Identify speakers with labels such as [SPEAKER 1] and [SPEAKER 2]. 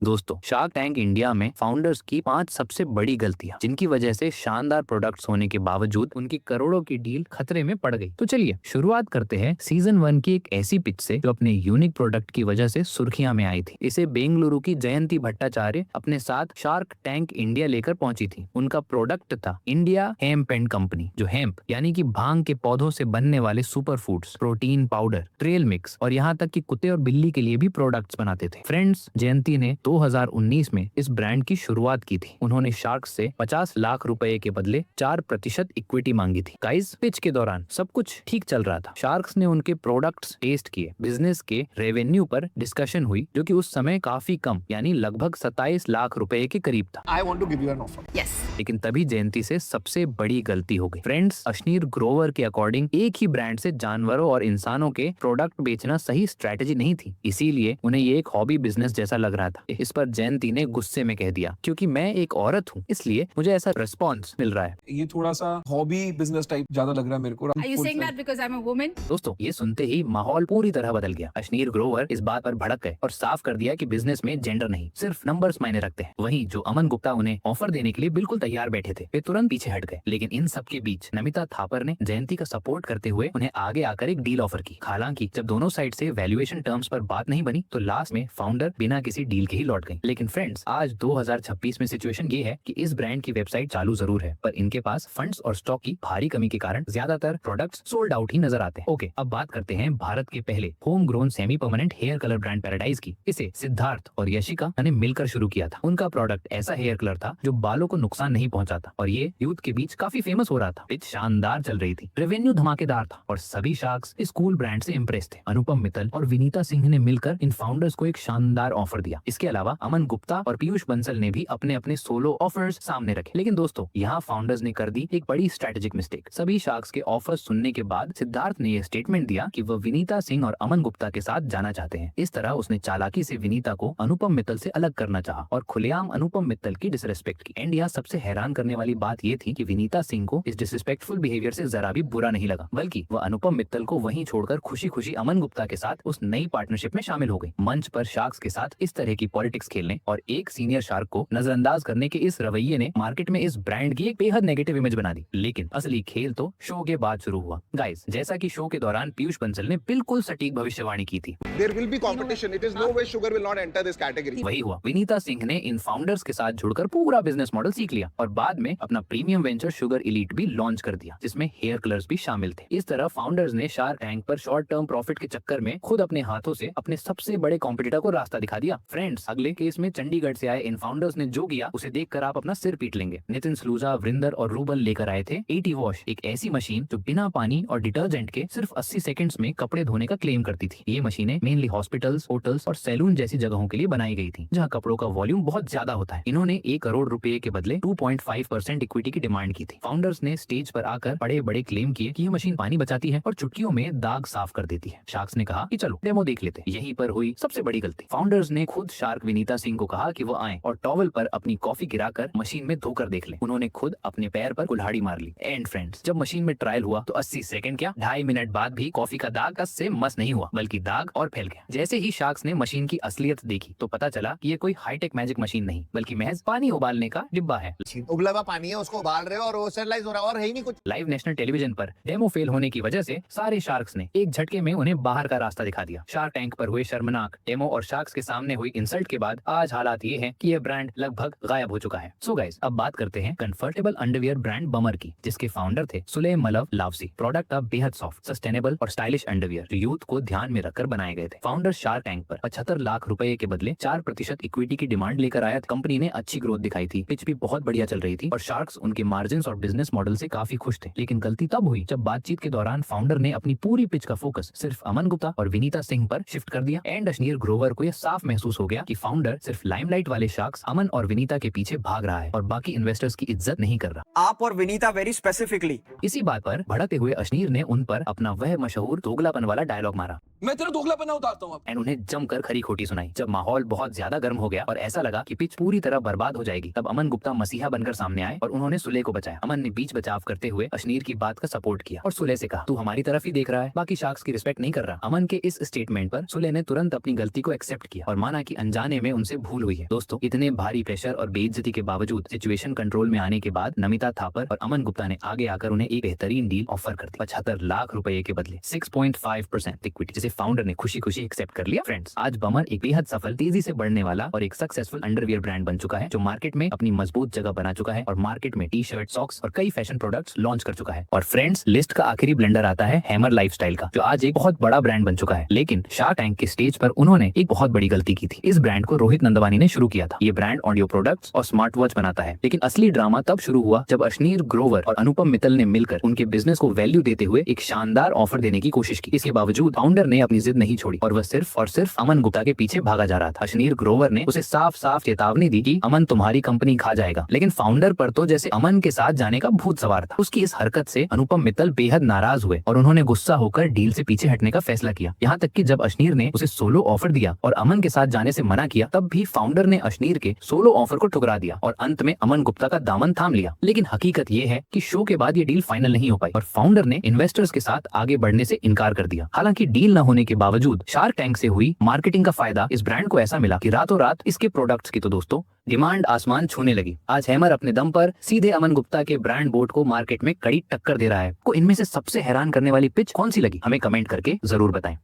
[SPEAKER 1] दोस्तों, shark tank India में founders की 5 सबसे बड़ी गलतियां जिनकी वजह से शानदार प्रोडक्ट्स होने के बावजूद उनकी करोड़ों की डील खतरे में पड़ गई। तो चलिए शुरुआत करते हैं सीजन 1 की एक ऐसी पिच से जो अपने यूनिक प्रोडक्ट की वजह से सुर्खियां में आई थी। इसे बेंगलुरु की जयंती भट्टाचार्य अपने साथ शार्क टैंक इंडिया लेकर पहुंची थी। उनका प्रोडक्ट था इंडिया हेम्प एंड कंपनी, जो हेम्प यानी कि भांग के पौधों से बनने वाले super foods, protein powder, trail mix और यहाँ तक कि कुत्ते और बिल्ली के लिए भी प्रोडक्ट्स बनाते थे। फ्रेंड्स, जयंती ने 2019 में इस ब्रांड की शुरुआत की थी। उन्होंने शार्क्स से 50 लाख रुपए के बदले 4% इक्विटी मांगी थी। गाइस, पिच के दौरान सब कुछ ठीक चल रहा था। शार्क्स ने उनके प्रोडक्ट्स टेस्ट किए, बिजनेस के रेवेन्यू पर डिस्कशन हुई जो कि उस समय काफी कम यानी लगभग 27 लाख रुपए के करीब था।
[SPEAKER 2] I want to give you an offer.
[SPEAKER 3] Yes.
[SPEAKER 1] लेकिन तभी जयंती से सबसे बड़ी गलती हो गई। फ्रेंड्स, अश्नीर ग्रोवर के अकॉर्डिंग एक ही ब्रांड से जानवरों और इंसानों के प्रोडक्ट बेचना सही स्ट्रेटेजी नहीं थी। इसीलिए उन्हें ये एक हॉबी बिजनेस जैसा लग रहा था। इस पर जयंती ने गुस्से में कह दिया, क्योंकि मैं एक औरत हूँ इसलिए मुझे ऐसा रिस्पॉन्स मिल रहा है।
[SPEAKER 2] ये थोड़ा सा हॉबी बिजनेस टाइप ज्यादा लग रहा है मेरे को।
[SPEAKER 3] Are you saying that because I'm a woman?
[SPEAKER 1] दोस्तों, ये सुनते ही माहौल पूरी तरह बदल गया। अश्नीर ग्रोवर इस बात पर भड़क गए और साफ कर दिया कि बिजनेस में जेंडर नहीं, सिर्फ नंबर्स मायने रखते हैं। वहीं जो अमन गुप्ता उन्हें ऑफर देने के लिए बिल्कुल तैयार बैठे थे, वे तुरंत पीछे हट गए। लेकिन इन सब के बीच नमिता थापर ने जयंती का सपोर्ट करते हुए उन्हें आगे आकर एक डील ऑफर की। हालांकि जब दोनों साइड से वैल्यूएशन टर्म्स पर बात नहीं बनी तो लास्ट में फाउंडर बिना किसी डील के ही लौट गए। लेकिन फ्रेंड्स, आज 2026 में सिचुएशन ये है कि इस ब्रांड की वेबसाइट चालू जरूर है, पर इनके पास फंड्स और स्टॉक की भारी कमी के कारण ज्यादातर प्रोडक्ट्स सोल्ड आउट ही नजर आते हैं। ओके, अब बात करते हैं भारत के पहले home grown semi permanent hair colour brand paradise की। इसे सिद्धार्थ और यशिका ने मिलकर शुरू किया था। उनका प्रोडक्ट ऐसा हेयर कलर था जो बालों को नुकसान नहीं पहुंचाता और ये यूथ के बीच काफी फेमस हो रहा था। पिच शानदार चल रही थी, रेवेन्यू धमाकेदार था और सभी शार्क्स इस कूल ब्रांड से इम्प्रेस थे। अनुपम मित्तल और विनीता सिंह ने मिलकर इन फाउंडर्स को एक शानदार ऑफर दिया। इसके अलावा अमन गुप्ता और पीयूष बंसल ने भी अपने अपने सोलो ऑफर्स सामने रखे। लेकिन दोस्तों, यहाँ फाउंडर्स ने कर दी एक बड़ी स्ट्रेटेजिक मिस्टेक। सभी शार्क्स के ऑफर्स सुनने के बाद सिद्धार्थ ने यह स्टेटमेंट दिया कि वह विनीता सिंह और अमन गुप्ता के साथ जाना चाहते हैं। इस तरह उसने चालाकी से विनीता को अनुपम मित्तल से अलग करना चाहा और खुलेआम अनुपम मित्तल की डिसरेस्पेक्ट की। एंड यहाँ सबसे हैरान करने वाली बात ये थी कि विनीता सिंह को इस डिसरेस्पेक्टफुल बिहेवियर से जरा भी बुरा नहीं लगा, बल्कि वह अनुपम मित्तल को वहीं छोड़कर खुशी खुशी अमन गुप्ता के साथ उस नई पार्टनरशिप में शामिल हो गई। मंच पर शार्क्स के साथ इस तरह की पॉलिटिक्स खेलने और एक सीनियर शार्क को नजरअंदाज करने के इस रवैये ने मार्केट में इस ब्रांड की एक बेहद नेगेटिव इमेज बना दी। लेकिन असली खेल तो शो के बाद शुरू हुआ। गाइस, जैसा कि शो के दौरान पीयूष बंसल ने बिल्कुल सटीक भविष्यवाणी की थी,
[SPEAKER 4] There will be competition. It is no way sugar will not enter this category.
[SPEAKER 1] वही हुआ। विनीता सिंह ने इन फाउंडर्स के साथ जुड़कर पूरा बिजनेस मॉडल सीख लिया और बाद में अपना प्रीमियम वेंचर शुगर इलीट भी लॉन्च कर दिया, जिसमें हेयर कलर्स भी शामिल थे। इस तरह फाउंडर्स ने शार्क टैंक पर शॉर्ट टर्म प्रॉफिट के चक्कर में खुद अपने हाथों से अपने सबसे बड़े कॉम्पिटिटर को रास्ता दिखा दिया। फ्रेंड्स, अगले केस में चंडीगढ़ से आए इन फाउंडर्स ने जो किया उसे देखकर आप अपना सिर पीट लेंगे। नितिन सलूजा, वरिंदर और रूबल लेकर आए थे 80 वॉश, एक ऐसी मशीन जो बिना पानी और डिटर्जेंट के सिर्फ 80 सेकंड्स में कपड़े धोने का क्लेम करती थी। ये मशीनें मेनली हॉस्पिटल्स, होटल्स और सैलून जैसी जगहों के लिए बनाई गई थी, जहां कपड़ों का वॉल्यूम बहुत ज्यादा होता है। इन्होंने 1 करोड़ रुपए के बदले 2.5% इक्विटी की डिमांड की थी। फाउंडर्स ने स्टेज पर आकर बड़े बड़े क्लेम किए कि यह मशीन पानी बचाती है और चुटकियों में दाग साफ कर देती है। शार्क्स ने कहा कि चलो डेमो देख लेते। यहीं पर हुई सबसे बड़ी गलती। फाउंडर्स ने खुद शार्क विनीता सिंह को कहा कि वो आए और टॉवल पर अपनी कॉफी गिराकर मशीन में धोकर देख लें। उन्होंने खुद अपने पैर पर कुल्हाड़ी मार ली। एंड फ्रेंड्स, जब मशीन में ट्रायल हुआ तो 80 सेकंड क्या 2.5 मिनट बाद भी कॉफी का दाग से मस नहीं हुआ, बल्कि दाग और फैल गया। जैसे ही शार्क्स ने मशीन की असलियत देखी तो पता चला कि ये कोई हाईटेक मैजिक मशीन नहीं, बल्कि महज पानी उबालने का डिब्बा है।
[SPEAKER 4] उबला हुआ पानी है, उसको उबाल रहे हो और वो स्टरलाइज हो रहा है और है ही नहीं कुछ।
[SPEAKER 1] लाइव नेशनल टेलीविजन पर डेमो फेल होने की वजह से सारे शार्क्स ने एक झटके में उन्हें बाहर का रास्ता दिखा दिया। शार्क टैंक पर हुए शर्मनाक डेमो और शार्क्स के सामने हुई इंसल्ट के बाद आज हालात ये हैं कि यह ब्रांड लगभग गायब हो चुका है। सो गाइस, अब बात करते हैं कंफर्टेबल अंडरवियर ब्रांड बमर की, जिसके फाउंडर थे सुलेम मलव लावसी। प्रोडक्ट अब बेहद सॉफ्ट, सस्टेनेबल और स्टाइलिश अंडरवियर जो यूथ को ध्यान में रखकर बनाए गए थे। फाउंडर शार्क टैंक पर 75 लाख रुपए के बदले 4% इक्विटी की डिमांड लेकर आया। कंपनी ने अच्छी ग्रोथ दिखाई थी, पिच भी बहुत बढ़िया चल रही थी और शार्क्स उनके मार्जिन और बिजनेस मॉडल से काफी खुश थे। लेकिन गलती तब हुई जब बातचीत के दौरान फाउंडर ने अपनी पूरी पिच का फोकस सिर्फ अमन गुप्ता और विनीता सिंह पर शिफ्ट कर दिया। एंड अश्नीर ग्रोवर को यह साफ महसूस हो गया कि फाउंडर सिर्फ लाइमलाइट वाले शार्क्स अमन और विनीता के पीछे भाग रहा है और बाकी इन्वेस्टर्स की इज्जत नहीं कर रहा।
[SPEAKER 5] आप और विनीता वेरी स्पेसिफिकली।
[SPEAKER 1] इसी बात पर भड़कते हुए अश्नीर ने उन पर अपना वह मशहूर दोगलापन वाला डायलॉग मारा।
[SPEAKER 2] मैं तेरा दोगलापना उतारता हूँ।
[SPEAKER 1] एंड उन्हें जमकर खरी खोटी सुनाई। जब माहौल बहुत ज्यादा गर्म हो गया और ऐसा लगा कि पिच पूरी तरह बर्बाद हो जाएगी, तब अमन गुप्ता मसीहा मसीहा बनकर सामने आए और उन्होंने सुले को बचाया। अमन ने बीच बचाव करते हुए अश्नीर की बात का सपोर्ट किया और सुले से कहा, तू हमारी तरफ ही देख रहा है, बाकी शार्क्स की रिस्पेक्ट नहीं कर रहा। अमन के इस स्टेटमेंट पर सुले ने तुरंत अपनी गलती को एक्सेप्ट किया और माना कि अनजाने में उनसे भूल हुई है। दोस्तों, इतने भारी प्रेशर और बेइज्जती के बावजूद सिचुएशन कंट्रोल में आने के बाद नमिता थापर और अमन गुप्ता ने आगे आकर उन्हें एक बेहतरीन डील ऑफर कर दी। 75 लाख रुपए के बदले 6.5% इक्विटी, जिसे फाउंडर ने खुशी खुशी एक्सेप्ट कर लिया। फ्रेंड्स, आज बमर एक बेहद सफल, तेजी से बढ़ने वाला और एक सक्सेसफुल अंडरवियर ब्रांड बन चुका है, जो मार्केट में अपनी मजबूत जगह बना चुका है और मार्केट में टी शर्ट, सॉक्स और कई फैशन प्रोडक्ट्स लॉन्च कर चुका है। और फ्रेंड्स, लिस्ट का आखिरी ब्लेंडर आता है हैमर लाइफस्टाइल का, जो आज एक बहुत बड़ा ब्रांड बन चुका है। लेकिन शार्क टैंक के स्टेज पर उन्होंने एक बहुत बड़ी गलती की थी। इस ब्रांड को रोहित नंदवानी ने शुरू किया था। ये ब्रांड ऑडियो प्रोडक्ट्स और स्मार्ट वॉच बनाता है, लेकिन असली ड्रामा तब शुरू हुआ जब अश्नीर ग्रोवर और अनुपम मित्तल ने मिलकर उनके बिजनेस को वैल्यू देते हुए एक शानदार ऑफर देने की कोशिश की। इसके बावजूद फाउंडर ने अपनी जिद नहीं छोड़ी और वह सिर्फ और सिर्फ अमन गुप्ता के पीछे भागा जा रहा था। अश्नीर ग्रोवर ने उसे साफ साफ चेतावनी दी कि अमन तुम्हारी कंपनी खा जाएगा, लेकिन फाउंडर पर तो जैसे अमन के साथ जाने का भूत सवार था। उसकी इस हरकत से अनुपम मित्तल बेहद नाराज हुए और उन्होंने गुस्सा होकर डील से पीछे हटने का फैसला किया। यहाँ तक कि जब अश्नीर ने उसे सोलो ऑफर दिया और अमन के साथ जाने से मना किया, तब भी फाउंडर ने अश्नीर के सोलो ऑफर को ठुकरा दिया और अंत में अमन गुप्ता का दामन थाम लिया। लेकिन हकीकत ये है कि शो के बाद ये डील फाइनल नहीं हो पाई और फाउंडर ने इन्वेस्टर्स के साथ आगे बढ़ने से इनकार कर दिया। हालांकि डील न होने के बावजूद शार्क टैंक से हुई मार्केटिंग का फायदा इस ब्रांड को ऐसा मिला कि रातों रात इसके प्रोडक्ट्स की तो दोस्तों डिमांड आसमान छूने लगी। आज हैमर अपने दम पर सीधे अमन गुप्ता के ब्रांड बोर्ड को मार्केट में कड़ी टक्कर दे रहा है। को इनमें से सबसे हैरान करने वाली पिच कौन सी लगी, हमें कमेंट करके जरूर बताएं।